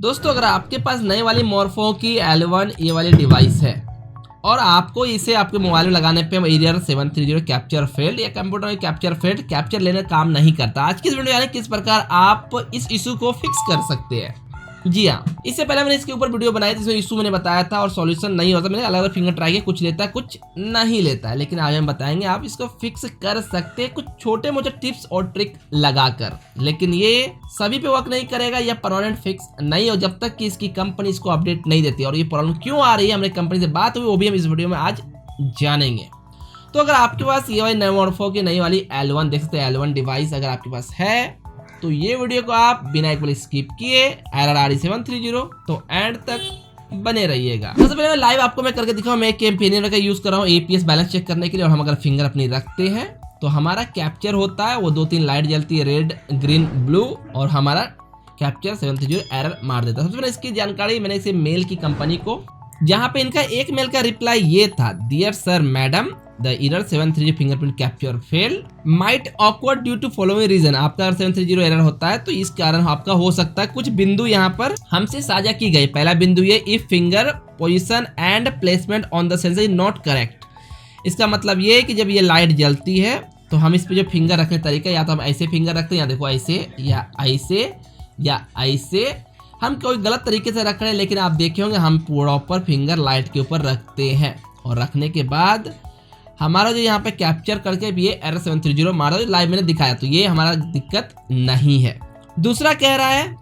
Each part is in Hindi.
दोस्तों अगर आपके पास नई वाली मोर्फो की L1 ये वाली डिवाइस है और आपको इसे आपके मोबाइल में लगाने पे एरर 730 कैप्चर फेल्ड या कंप्यूटर में कैप्चर फेल्ड कैप्चर लेने काम नहीं करता, आज की इस वीडियो में किस प्रकार आप इस इशू को फिक्स कर सकते हैं। जी हाँ, इससे पहले मैंने इसके ऊपर वीडियो बनाई थी, इसमें इशू मैंने बताया था और सॉल्यूशन नहीं होता। मैंने अलग अलग फिंगर ट्राई किया, कुछ लेता है कुछ नहीं लेता है, लेकिन आज हम बताएंगे आप इसको फिक्स कर सकते हैं कुछ छोटे मोटे टिप्स और ट्रिक लगाकर। लेकिन ये सभी पे वर्क नहीं करेगा, या परमानेंट फिक्स नहीं हो जब तक कि इसकी कंपनी इसको अपडेट नहीं देती। और ये प्रॉब्लम क्यों आ रही है, हमारी कंपनी से बात हुई, वो भी हम इस वीडियो में आज जानेंगे। तो अगर आपके पास ये वाली मोर्फो की नई वाली L1 देख सकते हैं, L1 डिवाइस अगर आपके पास है तो ये वीडियो को आप बिना एक बार स्किप किए RRRE730 तो एंड तक बने रहिएगा। सबसे पहले लाइव आपको मैं करके दिखाऊं, मैं एक कैंपेनियर का यूज कर रहा हूँ APS बैलेंस चेक करने के लिए। और हम अगर फिंगर अपनी रखते हैं तो हमारा कैप्चर होता है, वो 2-3 लाइट जलती है, रेड ग्रीन ब्लू, और हमारा कैप्चर 730 एरर मार देता है। सबसे पहले इसकी जानकारी मैंने इसे मेल की कंपनी को, जहाँ पे इनका एक मेल का रिप्लाई ये था, dear sir madam the error 730 fingerprint capture fail might occurred due to following reason. आपका अगर 730 एरर होता है तो इस कारण आपका हो सकता है। कुछ बिंदु यहाँ पर हमसे साझा की गई। पहला बिंदु ये, if finger position and placement on the sensor is not correct. इसका मतलब ये है कि जब ये लाइट जलती है तो हम इस पे जो फिंगर रखने तरीका, या तो हम ऐसे फिंगर रखते हैं, या देखो ऐसे या ऐसे या ऐसे, हम कोई गलत तरीके से रख रहे हैं, लेकिन आप देखे होंगे हम प्रॉपर फिंगर लाइट के ऊपर रखते हैं। और रखने के बाद हमारा जो यहाँ पे कैप्चर करके भी ये एरर 730 मारा, जो लाइव मैंने दिखाया, तो ये हमारा दिक्कत नहीं है। दूसरा कह रहा है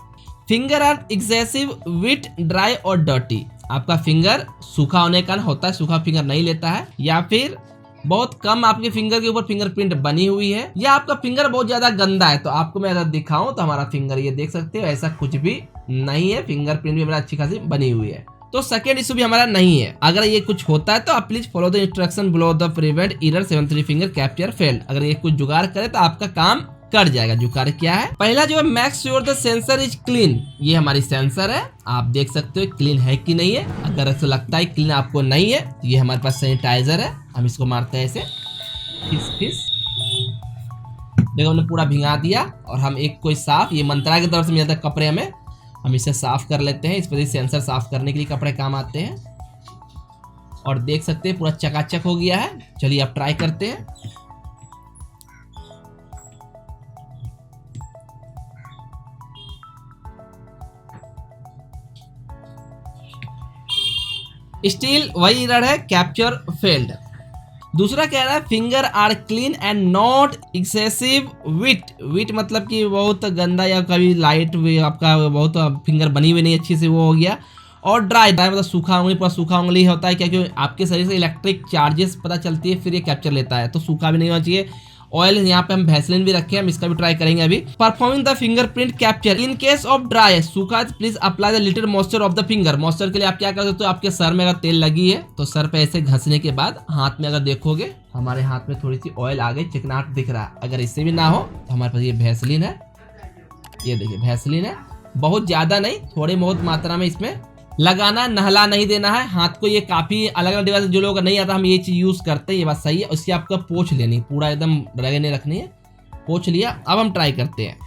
finger are excessive wet dry और डर्टी। आपका फिंगर सूखा होने का होता है, सूखा फिंगर नहीं लेता है, या फिर बहुत कम आपके फिंगर के ऊपर फिंगरप्रिंट बनी हुई है, या आपका फिंगर बहुत ज्यादा गंदा है। तो आपको मैं अगर दिखाऊं तो हमारा फिंगर ये देख सकते हो, ऐसा कुछ भी नहीं है, फिंगरप्रिंट भी हमारा अच्छी खासी बनी हुई है। तो सेकेंड इशू भी हमारा नहीं है। अगर ये कुछ होता है तो आप please follow the instruction below the prevent error 730 finger capture failed. अगर ये कुछ जुगाड़ करे तो आपका काम कर जाएगा। जुगाड़ क्या है? पहला जो है, make sure the sensor is clean. ये हमारी सेंसर है, आप देख सकते हो क्लीन है कि नहीं है। अगर ऐसा लगता है क्लीन आपको नहीं है, ये हमारे पास सैनिटाइजर है, हम इसको मारते हैं ऐसे, फिस फिस। देखो हमने पूरा भिंगा दिया। और हम एक कोई साफ, ये मंत्रा की तरफ से मिलता है कपड़े में, हम इसे साफ कर लेते हैं। इस पर सेंसर साफ करने के लिए कपड़े काम आते हैं। और देख सकते हैं पूरा चकाचक हो गया है। चलिए अब ट्राई करते हैं। स्टिल वही एरर है, कैप्चर फेल्ड। दूसरा कह रहा है finger are clean and not excessive wet. Wet मतलब कि बहुत गंदा या कभी लाइट आपका बहुत फिंगर बनी हुई नहीं अच्छी से, वो हो गया। और ड्राई मतलब सूखा उंगली, पूरा सूखा उंगली होता है, क्योंकि आपके शरीर से इलेक्ट्रिक चार्जेस पता चलती है, फिर ये कैप्चर लेता है। तो सूखा भी नहीं होना चाहिए। ऑयल यहाँ पे हम वैसलीन भी रखे हैं, हम इसका भी ट्राई करेंगे अभी। Performing the fingerprint capture in case of dry, सूखा, please apply the little moisture of the finger. Moisture के लिए आप क्या कर सकते हो, आपके सर में अगर तेल लगी है तो सर पे ऐसे घसने के बाद हाथ में अगर देखोगे, हमारे हाथ में थोड़ी सी ऑयल आ गई, चिकनाहट दिख रहा है। अगर इससे भी ना हो तो हमारे पास ये वैसलीन है, ये देखिए वैसलीन है, बहुत ज्यादा नहीं, थोड़ी बहुत मात्रा में इसमें लगाना, नहला नहीं देना है हाथ को। ये काफी अलग अलग डिवाइस जो लोग नहीं आता, हम ये चीज यूज करते हैं, ये बात सही है। उसकी आपको पोंछ लेनी, पूरा एकदम रगे नहीं रखनी है, पोंछ लिया। अब हम ट्राई करते हैं।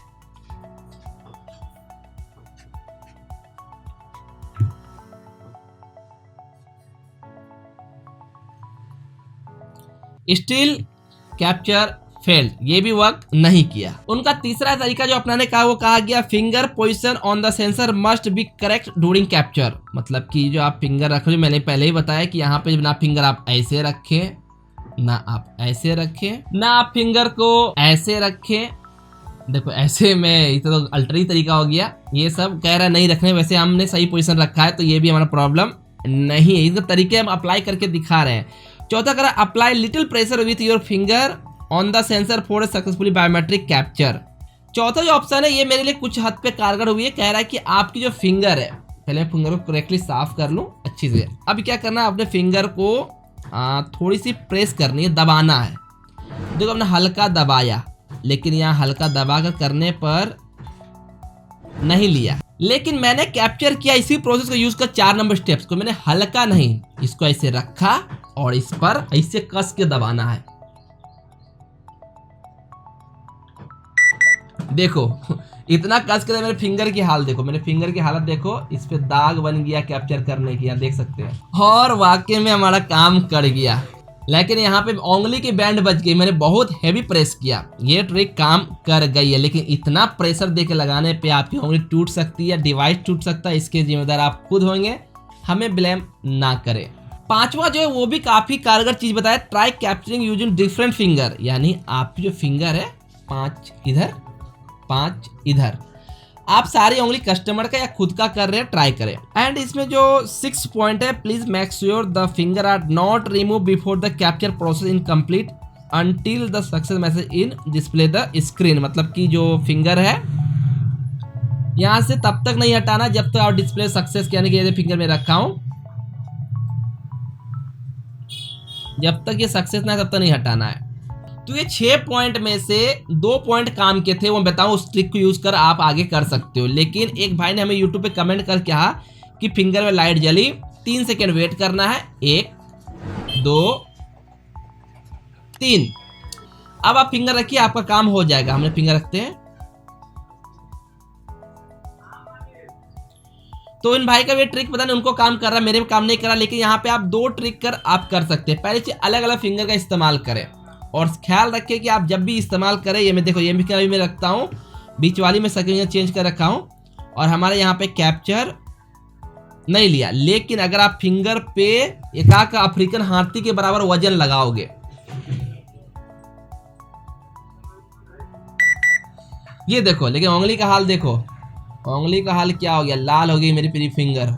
स्टिल कैप्चर फेल्ड, ये भी वर्क नहीं किया। उनका तीसरा तरीका जो अपनाने का, वो कहा गया finger position on the sensor must be correct during capture. मतलब कि जो आप फिंगर रख रहे हो, मैंने पहले ही बताया कि यहाँ पे ना फिंगर आप ऐसे रखें, ना आप ऐसे रखें, ना आप फिंगर को ऐसे रखें। देखो ऐसे में ये तो अल्टरी तरीका हो गया। ये सब कह रहा है नहीं रखने, वैसे हमने सही पोजीशन रखा है, तो ये भी हमारा प्रॉब्लम नहीं है। इसके तरीके हम अप्लाई करके दिखा रहे हैं। चौथा करा, apply little pressure with your finger on the sensor for successfully biometric capture. चौथा जो ऑप्शन है ये मेरे लिए कुछ हद पे कारगर हुई है। कह रहा है कि आपकी जो फिंगर है, पहले मैं फिंगर को करेक्टली साफ कर लूं अच्छी से। अब क्या करना है, अपने फिंगर को थोड़ी सी प्रेस करनी है, दबाना है। देखो हमने हल्का दबाया, लेकिन यहाँ हल्का दबाकर करने पर नहीं लिया, लेकिन मैंने कैप्चर किया इसी प्रोसेस को यूज कर 4 नंबर स्टेप्स को। मैंने हल्का नहीं, इसको ऐसे रखा और इस पर ऐसे कस के दबाना है। देखो इतना कस कर मेरे फिंगर की हाल देखो, मेरे फिंगर की हालत देखो, इस पे दाग बन गया कैप्चर करने की, यहाँ देख सकते हैं। और वाकई में हमारा काम कर गया, लेकिन यहाँ पे उंगली की बैंड बच गई, मैंने बहुत हैवी प्रेस किया, ये ट्रिक काम कर गई है। लेकिन इतना प्रेशर देके लगाने पे आपकी उंगली टूट सकती है, डिवाइस टूट सकता है, इसके जिम्मेदार आप खुद होंगे, हमें ब्लेम ना करें। पांचवा जो है वो भी काफी कारगर चीज बताया, try capturing using different finger, यानी आपकी जो फिंगर है 5 इधर 5 इधर, आप सारी उंगली कस्टमर का या खुद का कर रहे हैं, ट्राई करें। एंड इसमें जो 6 पॉइंट है, please make sure the finger are not remove before the capture process in complete until the success message in display the screen. मतलब कि जो फिंगर है यहाँ से तब तक नहीं हटाना जब तक आप डिस्प्ले सक्सेस, यानी कि ये फिंगर में रखा हूं, जब तक ये सक्सेस ना तब तक नहीं हटाना है। तो ये 6 पॉइंट में से 2 पॉइंट काम के थे, वो बताऊं उस ट्रिक को यूज कर आप आगे कर सकते हो। लेकिन एक भाई ने हमें यूट्यूब पे कमेंट कर कहा कि फिंगर में लाइट जली, 3 सेकेंड वेट करना है, 1 2 3, अब आप फिंगर रखिए, आपका काम हो जाएगा। हमने फिंगर रखते हैं, तो इन भाई का भी ट्रिक पता नहीं उनको काम कर रहा है, मेरे में काम नहीं कर रहा। लेकिन यहाँ पे आप 2 ट्रिक कर आप कर सकते हैं। पहले चीज अलग अलग फिंगर का इस्तेमाल करें, और ख्याल रखें कि आप जब भी इस्तेमाल करें, ये मैं देखो ये भी मैं रखता हूँ, बीच वाली में सेकंड चेंज कर रखा हूँ, और हमारे यहाँ पे कैप्चर नहीं लिया। लेकिन अगर आप फिंगर पे एक अफ्रीकन हाथी के बराबर वजन लगाओगे, ये देखो, लेकिन उंगली का हाल देखो, उंगली का हाल क्या हो गया, लाल हो गई मेरी पूरी फिंगर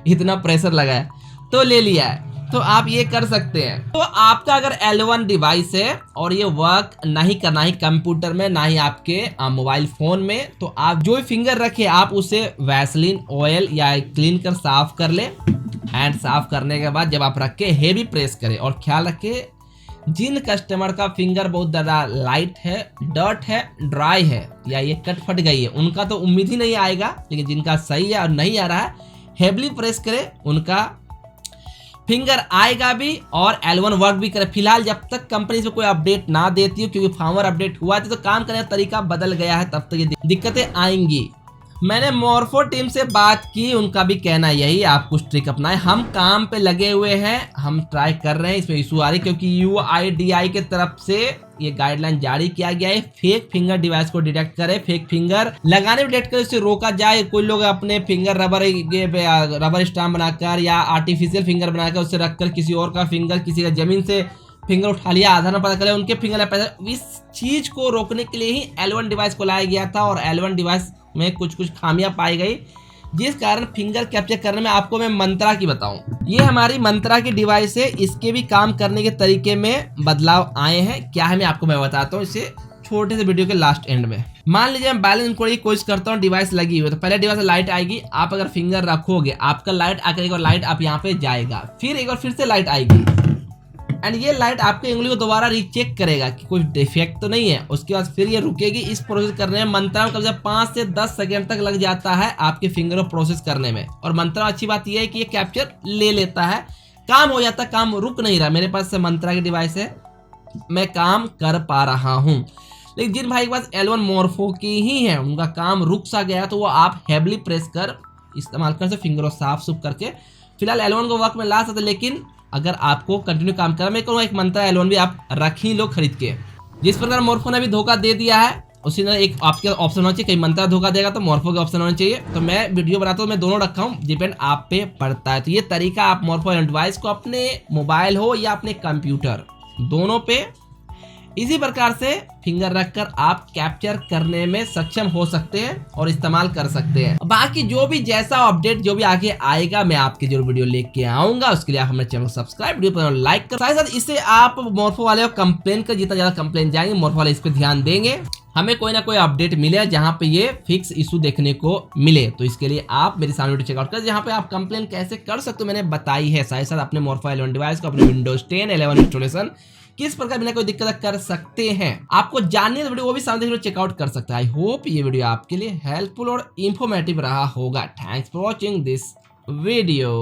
इतना प्रेशर लगा है, तो ले लिया है। तो आप ये कर सकते हैं। तो आपका अगर L1 डिवाइस है और ये वर्क नहीं करना ही कंप्यूटर में, ना ही आपके मोबाइल फोन में, तो आप जो फिंगर रखे आप उसे वैसलीन ऑयल या क्लीन कर साफ कर ले। एंड साफ करने के बाद जब आप रखे हेवी प्रेस करें, और ख्याल रखे जिन कस्टमर का फिंगर बहुत ज्यादा लाइट है, डर्ट है, ड्राई है, या ये कट फट गई है, उनका तो उम्मीद ही नहीं आएगा। लेकिन जिनका सही है और नहीं आ रहा है, हेवली प्रेस करे, उनका फिंगर आएगा भी और L1 वर्क भी करे। फिलहाल जब तक कंपनी से कोई अपडेट ना देती हो, क्योंकि फॉर्मर अपडेट हुआ था तो काम करने का तरीका बदल गया है, तब तक ये दिक्कतें आएंगी। मैंने मोर्फो टीम से बात की, उनका भी कहना यही, आप कुछ ट्रिक अपनाएं। हम काम पे लगे हुए हैं, हम ट्राई कर रहे हैं, इसमें इशू आ रही क्योंकि UIDAI के तरफ से ये गाइडलाइन जारी किया गया है, फेक फिंगर डिवाइस को डिटेक्ट करे, फेक फिंगर लगाने में डिटेक्ट करे, उससे रोका जाए। कोई लोग अपने फिंगर रबर स्टाम्प बनाकर या आर्टिफिशियल फिंगर बनाकर उससे रखकर किसी और का फिंगर, किसी का जमीन से फिंगर उठा लिया, आधार न पता करे उनके फिंगर पैसा। इस चीज को रोकने के लिए ही L1 डिवाइस को लाया गया था, और L1 डिवाइस में कुछ खामियां पाई गई, जिस कारण फिंगर कैप्चर करने में आपको मैं मंत्रा की बताऊं। ये हमारी मंत्रा की डिवाइस है, इसके भी काम करने के तरीके में बदलाव आए हैं। क्या है मैं आपको बताता हूँ इसे छोटे से वीडियो के लास्ट एंड में। मान लीजिए मैं बैलेंस इंक्वायरी की कोशिश करता हूँ, डिवाइस लगी हुई है, तो पहले डिवाइस में लाइट आएगी, आप अगर फिंगर रखोगे आपका लाइट आकर एक बार लाइट आप यहाँ पे जाएगा, फिर एक बार फिर से लाइट आएगी, एंड ये लाइट आपकी उंगली को दोबारा रीचेक करेगा कि कोई डिफेक्ट तो नहीं है। उसके बाद फिर ये रुकेगी। इस प्रोसेस करने में मंत्रा में कम से कम 5 से 10 सेकंड तक लग जाता है आपके फिंगर को प्रोसेस करने में। और मंत्रा अच्छी बात यह है कि ये कैप्चर ले लेता है, काम हो जाता है, काम रुक नहीं रहा। मेरे पास मंत्रा की डिवाइस है, मैं काम कर पा रहा हूँ। लेकिन जिन भाई के पास L1 मोर्फो की ही है, उनका काम रुक सा गया, तो वो आप हेवली प्रेस कर इस्तेमाल कर सकते, फिंगर को साफ सुफ करके फिलहाल L1 को वर्क में ला सकते। लेकिन अगर आपको कंटिन्यू काम करना, मैं कहूँगा एक मंत्रा L1 भी आप रख ही लो खरीद के। जिस प्रकार मोर्फो ने भी धोखा दे दिया है, उसी ने एक आपके ऑप्शन होना चाहिए, कहीं मंत्रा धोखा देगा तो मोर्फो का ऑप्शन होना चाहिए। तो मैं वीडियो बनाता हूँ, मैं दोनों रखा हूँ, डिपेंड आप पे पड़ता है। तो ये तरीका आप मोर्फो डिवाइस को अपने मोबाइल हो या अपने कंप्यूटर दोनों पे इसी प्रकार से फिंगर रखकर आप कैप्चर करने में सक्षम हो सकते हैं और इस्तेमाल कर सकते हैं। बाकी जो भी जैसा अपडेट जो भी आगे आएगा, मैं आपके जो वीडियो लेके आऊंगा, उसके लिए आप हमारे चैनल को सब्सक्राइब, वीडियो पर लाइक कर, साथ साथ इससे आप मोर्फो वाले को कंप्लेन कर, जितना ज्यादा कंप्लेन जाएंगे मोर्फो वाले इस पे ध्यान देंगे, हमें कोई ना कोई अपडेट मिले जहां पे ये फिक्स इशू देखने को मिले। तो इसके लिए आप मेरी सामने वीडियो चेकआउट कर, जहां पे आप कंप्लेन कैसे कर सकते हो मैंने बताई है। साथ साथ अपने मोर्फो L1 डिवाइस को अपने विंडोज 10 11 इंस्टॉलेशन किस प्रकार बिना कोई दिक्कत कर सकते हैं, आपको जानने वीडियो वो भी सामने चेकआउट कर सकता है। आई होप ये वीडियो आपके लिए हेल्पफुल और इंफॉर्मेटिव रहा होगा। Thanks for watching this video.